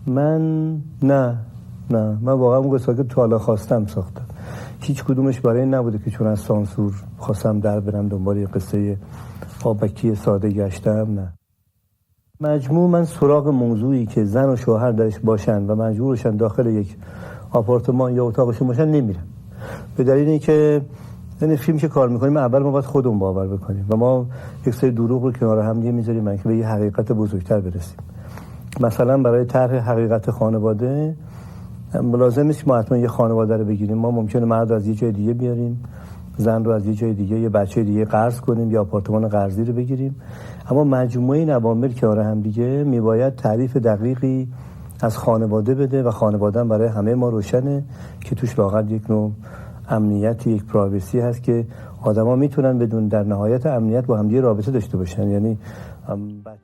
من واقعا اون قصه که تو حالا خواستم ساختم. هیچ کدومش برای این نبوده که چون از سانسور خواستم در برم دنبال یه قصه آبکی ساده گشتم. نه، مجموع من سراغ موضوعی که زن و شوهر درش باشن و مجبورشن داخل یک آپارتمان یا اتاقشون باشن نمیرم. به دلیل اینکه این فیلم که کار میکنیم اول ما باید خودمون باور بکنیم و ما یک سری دروغ رو کنار هم دیگه میذاریم که به یه حقیقت بزرگتر برسیم. مثلا برای طرح حقیقت خانواده لازم نیست ما حتما یه خانواده رو بگیریم. ما ممکنه مرد از یه جای دیگه بیاریم، زن رو از یه جای دیگه، یه بچه دیگه قرض کنیم یا آپارتمان قرضی رو بگیریم. اما مجموعه این عوامل کنار هم دیگه میباید تعریف دقیقی از خانواده بده و خانواده هم برای همه ما روشنه که توش واقعا یک نوع امنیت، یک پرایوسی هست که آدما میتونن بدون در نهایت امنیت با هم دیگه رابطه داشته باشن. یعنی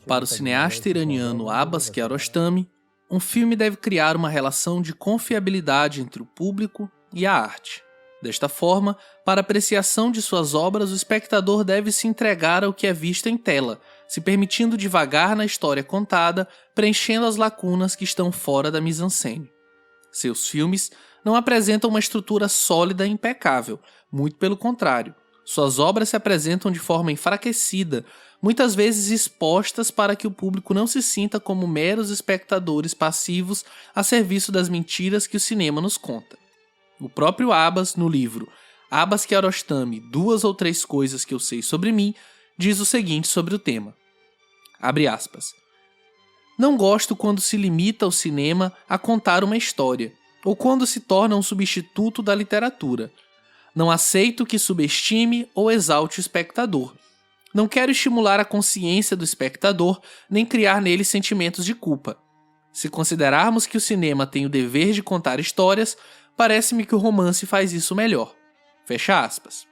Para o cineasta iraniano Abbas Kiarostami, um filme deve criar uma relação de confiabilidade entre o público e a arte. Desta forma, para apreciação de suas obras, o espectador deve se entregar ao que é visto em tela, se permitindo divagar na história contada, preenchendo as lacunas que estão fora da mise-en-scène. Seus filmes não apresentam uma estrutura sólida e impecável, muito pelo contrário. Suas obras se apresentam de forma enfraquecida, muitas vezes expostas para que o público não se sinta como meros espectadores passivos a serviço das mentiras que o cinema nos conta. O próprio Abbas, no livro Abbas Kiarostami, 2 ou 3 coisas que eu sei sobre mim, diz o seguinte sobre o tema. Abre aspas. Não gosto quando se limita o cinema a contar uma história, ou quando se torna um substituto da literatura. Não aceito que subestime ou exalte o espectador. Não quero estimular a consciência do espectador, nem criar nele sentimentos de culpa. Se considerarmos que o cinema tem o dever de contar histórias, parece-me que o romance faz isso melhor. Fecha aspas.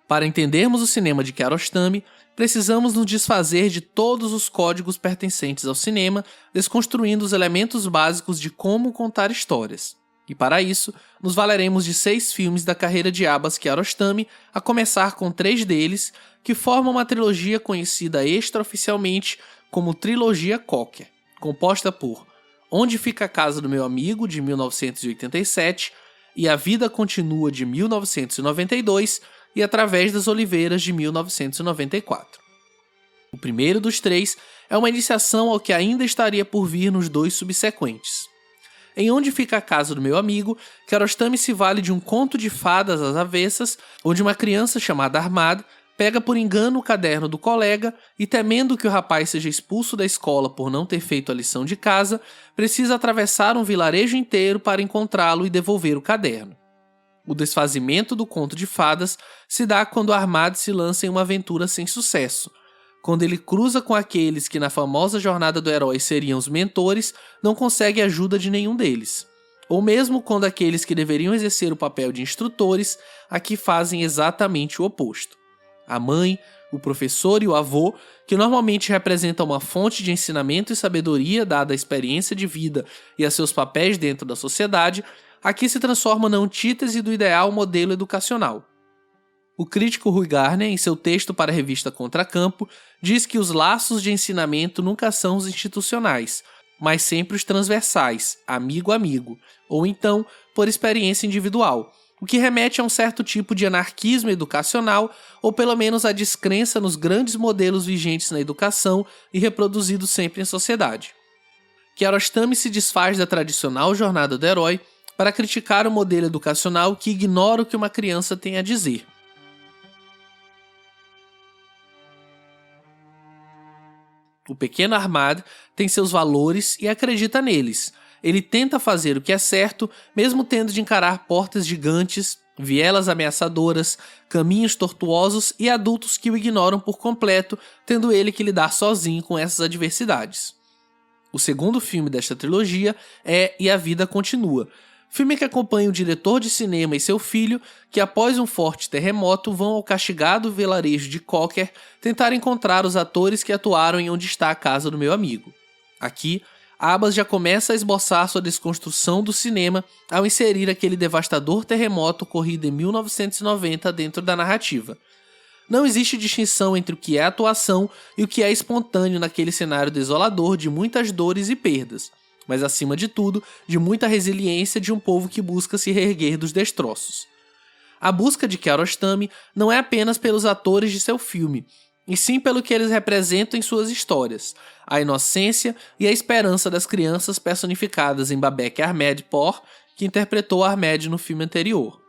Para entendermos o cinema de Kiarostami, precisamos nos desfazer de todos os códigos pertencentes ao cinema, desconstruindo os elementos básicos de como contar histórias. E para isso, nos valeremos de 6 filmes da carreira de Abbas Kiarostami, a começar com 3 deles, que formam uma trilogia conhecida extraoficialmente como Trilogia Cocker, composta por Onde Fica a Casa do Meu Amigo, de 1987, e A Vida Continua, de 1992, e Através das Oliveiras, de 1994. O primeiro dos 3 é uma iniciação ao que ainda estaria por vir nos 2 subsequentes. Em Onde Fica a Casa do Meu Amigo, Kiarostami se vale de um conto de fadas às avessas, onde uma criança chamada Ahmad pega por engano o caderno do colega e, temendo que o rapaz seja expulso da escola por não ter feito a lição de casa, precisa atravessar um vilarejo inteiro para encontrá-lo e devolver o caderno. O desfazimento do conto de fadas se dá quando Ahmad se lança em uma aventura sem sucesso. Quando ele cruza com aqueles que na famosa jornada do herói seriam os mentores, não consegue ajuda de nenhum deles. Ou mesmo quando aqueles que deveriam exercer o papel de instrutores, aqui fazem exatamente o oposto. A mãe, o professor e o avô, que normalmente representam uma fonte de ensinamento e sabedoria dada à experiência de vida e a seus papéis dentro da sociedade, aqui se transformam na antítese do ideal modelo educacional. O crítico Rui Garner, em seu texto para a revista Contracampo, diz que os laços de ensinamento nunca são os institucionais, mas sempre os transversais, amigo-amigo, ou então por experiência individual, o que remete a um certo tipo de anarquismo educacional ou pelo menos a descrença nos grandes modelos vigentes na educação e reproduzidos sempre em sociedade. Kiarostami se desfaz da tradicional jornada do herói para criticar o modelo educacional que ignora o que uma criança tem a dizer. O pequeno Ahmad tem seus valores e acredita neles. Ele tenta fazer o que é certo, mesmo tendo de encarar portas gigantes, vielas ameaçadoras, caminhos tortuosos e adultos que o ignoram por completo, tendo ele que lidar sozinho com essas adversidades. O segundo filme desta trilogia é E a Vida Continua, filme que acompanha o diretor de cinema e seu filho, que após um forte terremoto vão ao castigado vilarejo de Cocker tentar encontrar os atores que atuaram em Onde Está a Casa do Meu Amigo. Aqui, Abbas já começa a esboçar sua desconstrução do cinema ao inserir aquele devastador terremoto ocorrido em 1990 dentro da narrativa. Não existe distinção entre o que é atuação e o que é espontâneo naquele cenário desolador de muitas dores e perdas. mas acima de tudo, de muita resiliência de um povo que busca se reerguer dos destroços. A busca de Kiarostami não é apenas pelos atores de seu filme, e sim pelo que eles representam em suas histórias, a inocência e a esperança das crianças personificadas em Babek Ahmed Por, que interpretou Ahmed no filme anterior.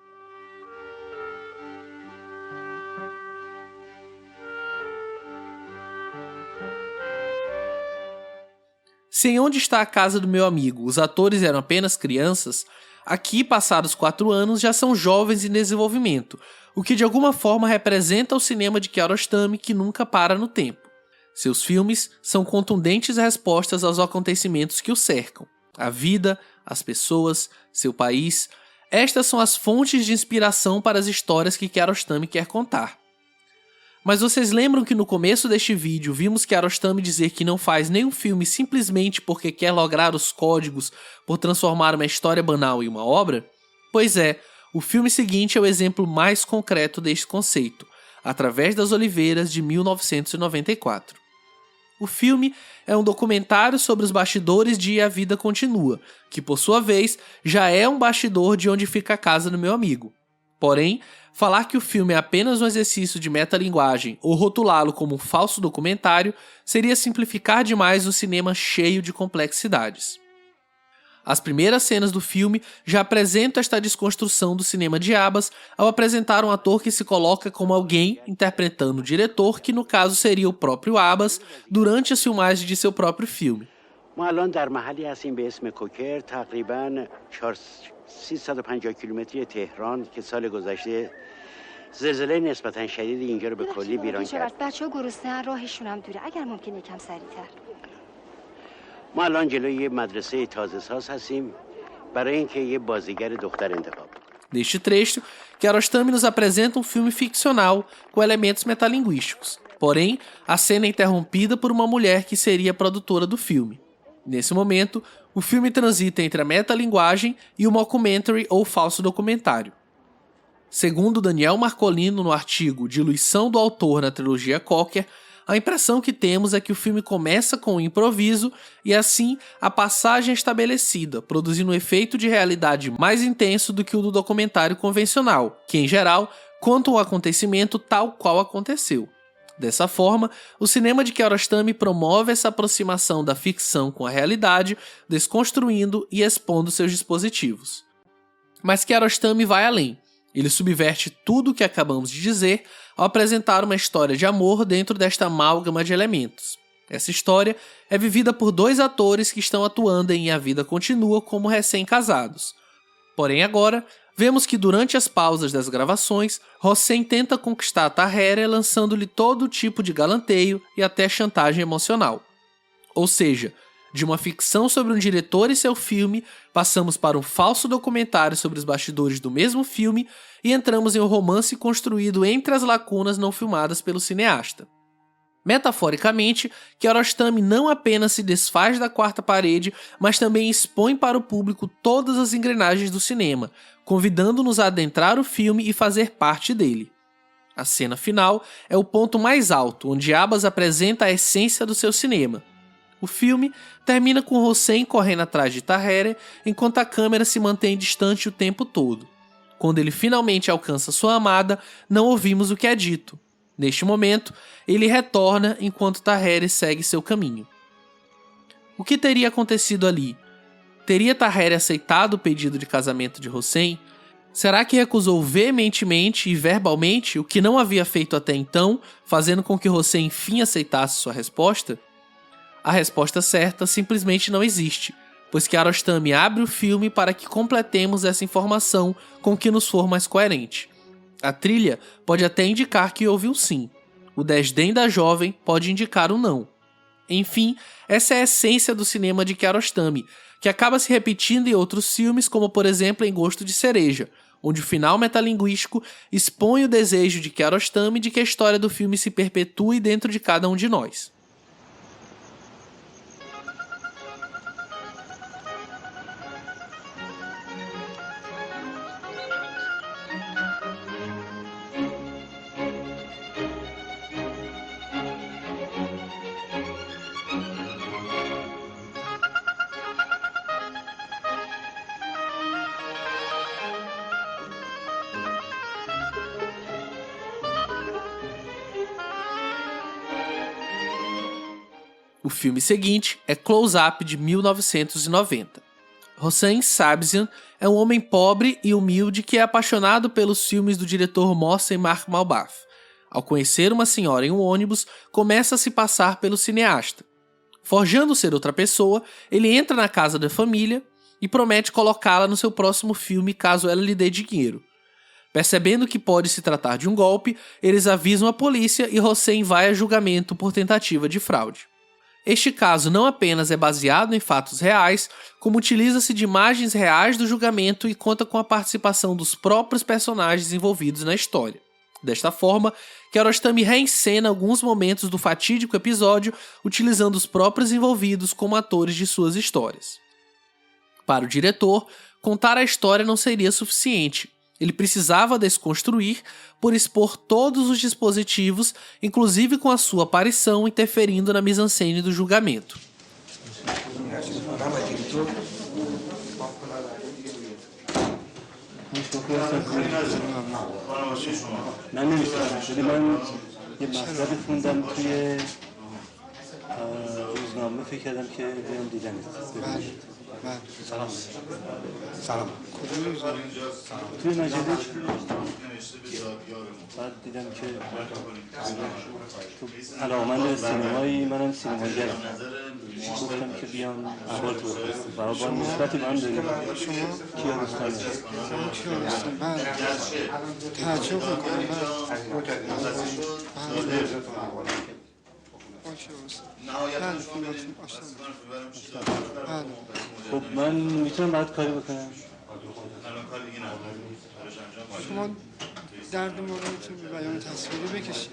Se em Onde Está a Casa do Meu Amigo os atores eram apenas crianças, aqui, passados 4 anos, já são jovens em desenvolvimento, o que de alguma forma representa o cinema de Kiarostami que nunca para no tempo. Seus filmes são contundentes respostas aos acontecimentos que o cercam, a vida, as pessoas, seu país. Estas são as fontes de inspiração para as histórias que Kiarostami quer contar. Mas vocês lembram que no começo deste vídeo vimos Kiarostami dizer que não faz nenhum filme simplesmente porque quer lograr os códigos por transformar uma história banal em uma obra? Pois é, o filme seguinte é o exemplo mais concreto deste conceito, Através das Oliveiras, de 1994. O filme é um documentário sobre os bastidores de E a Vida Continua, que por sua vez já é um bastidor de Onde Fica a Casa do Meu Amigo. Porém, falar que o filme é apenas um exercício de metalinguagem ou rotulá-lo como um falso documentário seria simplificar demais um cinema cheio de complexidades. As primeiras cenas do filme já apresentam esta desconstrução do cinema de Abbas ao apresentar um ator que se coloca como alguém interpretando o diretor, que no caso seria o próprio Abbas, durante as filmagens de seu próprio filme. ما الان در محلی هستیم به اسم کوکر، تقریباً 350 کیلومتری تهران که سال گذشته زلزله نسبتاً شدید اینجا رو به کلی ویران کرد. بچه‌ها گرسنه‌ان، راهشون هم دوره. اگر ممکنه یکم سریع‌تر. ما الان جلوی یه مدرسه تازه ساز هستیم برای اینکه یه بازیگر دختر انتخاب. Neste trecho, Kiarostami nos apresenta um filme ficcional com elementos metalinguísticos. Porém, a cena é interrompida por uma mulher que seria a produtora do filme. Nesse momento, o filme transita entre a metalinguagem e o mockumentary ou falso documentário. Segundo Daniel Marcolino no artigo Diluição do Autor na trilogia Cocker, a impressão que temos é que o filme começa com um improviso e assim a passagem é estabelecida, produzindo um efeito de realidade mais intenso do que o do documentário convencional, que em geral conta um acontecimento tal qual aconteceu. Dessa forma, o cinema de Kiarostami promove essa aproximação da ficção com a realidade, desconstruindo e expondo seus dispositivos. Mas Kiarostami vai além. Ele subverte tudo o que acabamos de dizer ao apresentar uma história de amor dentro desta amálgama de elementos. Essa história é vivida por 2 atores que estão atuando em A Vida Continua como recém-casados. Porém agora, vemos que durante as pausas das gravações, Hossein tenta conquistar Tahereh lançando-lhe todo tipo de galanteio e até chantagem emocional. Ou seja, de uma ficção sobre um diretor e seu filme, passamos para um falso documentário sobre os bastidores do mesmo filme e entramos em um romance construído entre as lacunas não filmadas pelo cineasta. Metaforicamente, Kiarostami não apenas se desfaz da quarta parede, mas também expõe para o público todas as engrenagens do cinema, convidando-nos a adentrar o filme e fazer parte dele. A cena final é o ponto mais alto, onde Abbas apresenta a essência do seu cinema. O filme termina com Hossein correndo atrás de Tahereh, enquanto a câmera se mantém distante o tempo todo. Quando ele finalmente alcança sua amada, não ouvimos o que é dito. Neste momento, ele retorna enquanto Tahereh segue seu caminho. O que teria acontecido ali? Teria Tahereh aceitado o pedido de casamento de Hossein? Será que recusou veementemente e verbalmente o que não havia feito até então, fazendo com que Hossein enfim aceitasse sua resposta? A resposta certa simplesmente não existe, pois Kiarostami abre o filme para que completemos essa informação com o que nos for mais coerente. A trilha pode até indicar que houve um sim. O desdém da jovem pode indicar um não. Enfim, essa é a essência do cinema de Kiarostami, que acaba se repetindo em outros filmes, como por exemplo em Gosto de Cereja, onde o final metalinguístico expõe o desejo de Kiarostami de que a história do filme se perpetue dentro de cada um de nós. O filme seguinte é Close Up, de 1990. Hossein Sabzian é um homem pobre e humilde que é apaixonado pelos filmes do diretor Mohsen Makhmalbaf. Ao conhecer uma senhora em um ônibus, começa a se passar pelo cineasta. Forjando ser outra pessoa, ele entra na casa da família e promete colocá-la no seu próximo filme caso ela lhe dê dinheiro. Percebendo que pode se tratar de um golpe, eles avisam a polícia e Hossein vai a julgamento por tentativa de fraude. Este caso não apenas é baseado em fatos reais, como utiliza-se de imagens reais do julgamento e conta com a participação dos próprios personagens envolvidos na história. Desta forma, Kiarostami reencena alguns momentos do fatídico episódio, utilizando os próprios envolvidos como atores de suas histórias. Para o diretor, contar a história não seria suficiente. Ele precisava desconstruir por expor todos os dispositivos, inclusive com a sua aparição interferindo na mise-en-scène do julgamento. سلام توی مجله بعد دیدم که تو علاقمند سینمایی، منم سینماگرم، گفتم که بیام اول تو بپرسم با نسبتی به هم داریم. کیارستمی کیارستمی من تعجب میکنم. خب من میتونم بعد کاری بکنم. شما درد موردتون به بیان تصویری بکشید.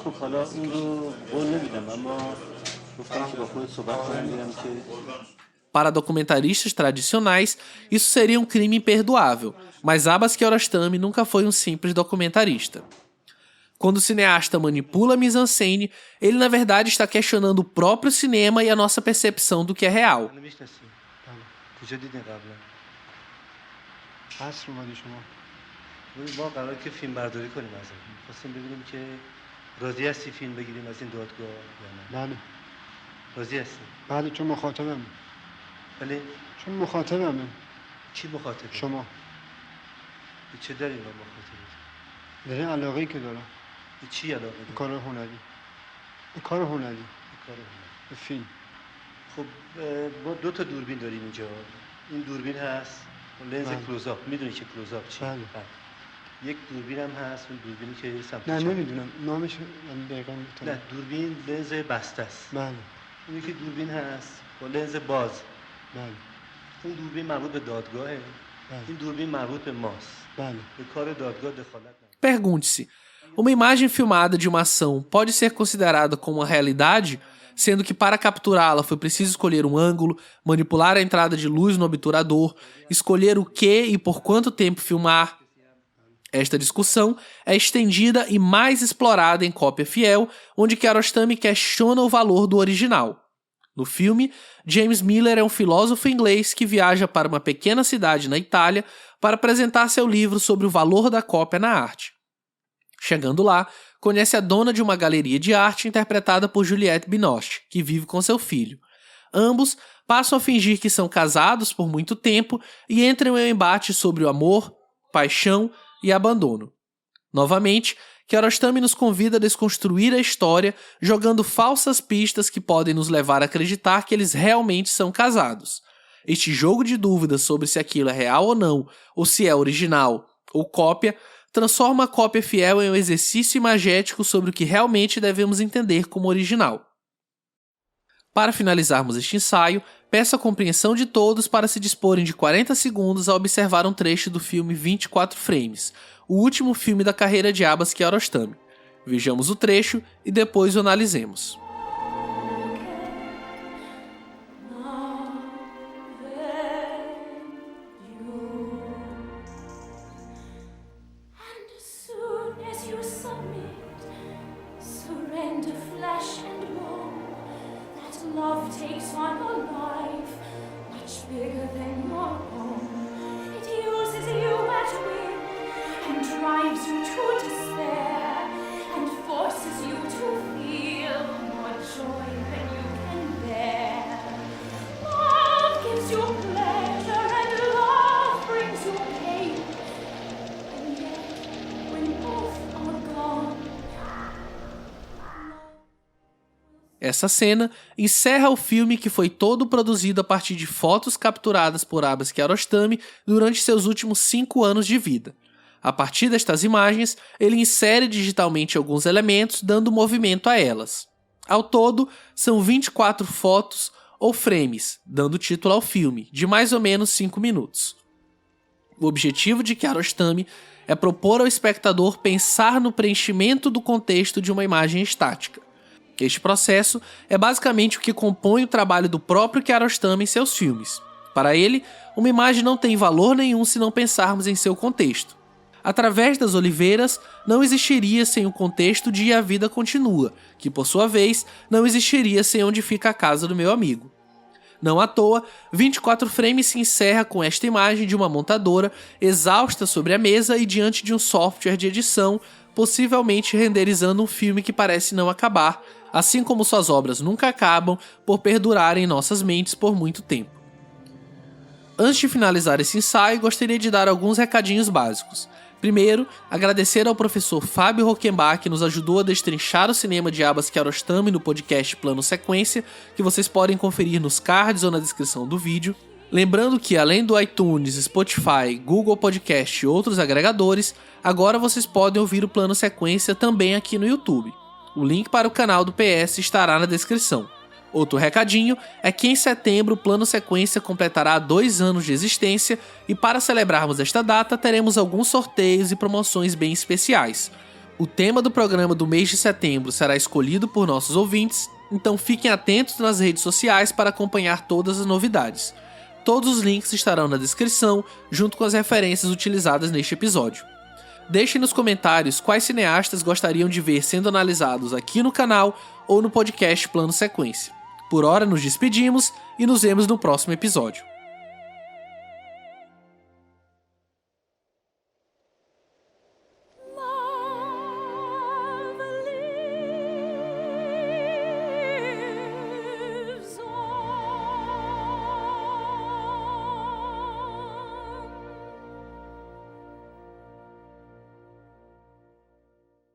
خب حالا اون رو قول نمیدم، اما گفتم که با خودت صحبت کنم دیدم که Para documentaristas tradicionais, isso seria um crime imperdoável, mas Abbas Kiarostami nunca foi um simples documentarista. Quando o cineasta manipula a mise-en-scène, ele na verdade está questionando o próprio cinema e a nossa percepção do que é real. ما قراره که فیلم برداری کنیم از این. خواستیم ببینیم که راضی هستی فیلم بگیریم از این دادگاه یا نه؟ بله. راضی هستی؟ بله چون مخاطبم. بله؟ چون مخاطبم. کی مخاطبه؟ شما. به چه دلیل من مخاطبه؟ دلیل علاقه‌ای که دارم. به چی علاقه داری؟ به کار هنری. به کار هنری. به کار هنری. به فیلم. خب ما دو تا دوربین داریم اینجا. این دوربین هست لنز کلوزآپ. میدونی که کلوزآپ چیه؟ بله. یک دوربین هم هست، اون دوربینی که سمت نه نمیدونم نامش دقیقاً نه دوربین لنز بسته است. بله. اون یکی دوربین هست با لنز باز. بله. اون دوربین مربوط به دادگاهه. این دوربین مربوط به ماست. بله. به کار دادگاه دخالت نداره. Pergunte-se, uma imagem filmada de uma ação pode ser considerada como uma realidade, sendo que para capturá-la foi preciso escolher um ângulo, manipular a entrada de luz no obturador, escolher o que e por quanto tempo filmar. Esta discussão é estendida e mais explorada em Cópia Fiel, onde Kiarostami questiona o valor do original. No filme, James Miller é um filósofo inglês que viaja para uma pequena cidade na Itália para apresentar seu livro sobre o valor da cópia na arte. Chegando lá, conhece a dona de uma galeria de arte interpretada por Juliette Binoche, que vive com seu filho. Ambos passam a fingir que são casados por muito tempo e entram em um embate sobre o amor, paixão e abandono. Novamente, Kiarostami nos convida a desconstruir a história, jogando falsas pistas que podem nos levar a acreditar que eles realmente são casados. Este jogo de dúvidas sobre se aquilo é real ou não, ou se é original ou cópia, transforma a Cópia Fiel em um exercício imagético sobre o que realmente devemos entender como original. Para finalizarmos este ensaio, peço a compreensão de todos para se disporem de 40 segundos a observar um trecho do filme 24 Frames, o último filme da carreira de Abbas Kiarostami. Vejamos o trecho e depois o analisemos. Love takes on a life much bigger than your own. It uses you at will and drives you to despair and forces you to feel more joy than Essa cena encerra o filme, que foi todo produzido a partir de fotos capturadas por Abbas Kiarostami durante seus últimos 5 anos de vida. A partir destas imagens, ele insere digitalmente alguns elementos, dando movimento a elas. Ao todo, são 24 fotos ou frames, dando título ao filme, de mais ou menos 5 minutos. O objetivo de Kiarostami é propor ao espectador pensar no preenchimento do contexto de uma imagem estática. Este processo é basicamente o que compõe o trabalho do próprio Kiarostami em seus filmes. Para ele, uma imagem não tem valor nenhum se não pensarmos em seu contexto. Através das Oliveiras, não existiria sem o contexto de E a Vida Continua, que por sua vez não existiria sem Onde Fica a Casa do Meu Amigo. Não à toa, 24 frames se encerra com esta imagem de uma montadora exausta sobre a mesa e diante de um software de edição, possivelmente renderizando um filme que parece não acabar, assim como suas obras nunca acabam por perdurarem em nossas mentes por muito tempo. Antes de finalizar esse ensaio, gostaria de dar alguns recadinhos básicos. Primeiro, agradecer ao professor Fábio Rockenbach, que nos ajudou a destrinchar o cinema de Abbas Kiarostami no podcast Plano Sequência, que vocês podem conferir nos cards ou na descrição do vídeo. Lembrando que, além do iTunes, Spotify, Google Podcast e outros agregadores, agora vocês podem ouvir o Plano Sequência também aqui no YouTube. O link para o canal do PS estará na descrição. Outro recadinho é que em setembro o Plano Sequência completará 2 anos de existência e para celebrarmos esta data teremos alguns sorteios e promoções bem especiais. O tema do programa do mês de setembro será escolhido por nossos ouvintes, então fiquem atentos nas redes sociais para acompanhar todas as novidades. Todos os links estarão na descrição, junto com as referências utilizadas neste episódio. Deixem nos comentários quais cineastas gostariam de ver sendo analisados aqui no canal ou no podcast Plano Sequência. Por hora nos despedimos e nos vemos no próximo episódio.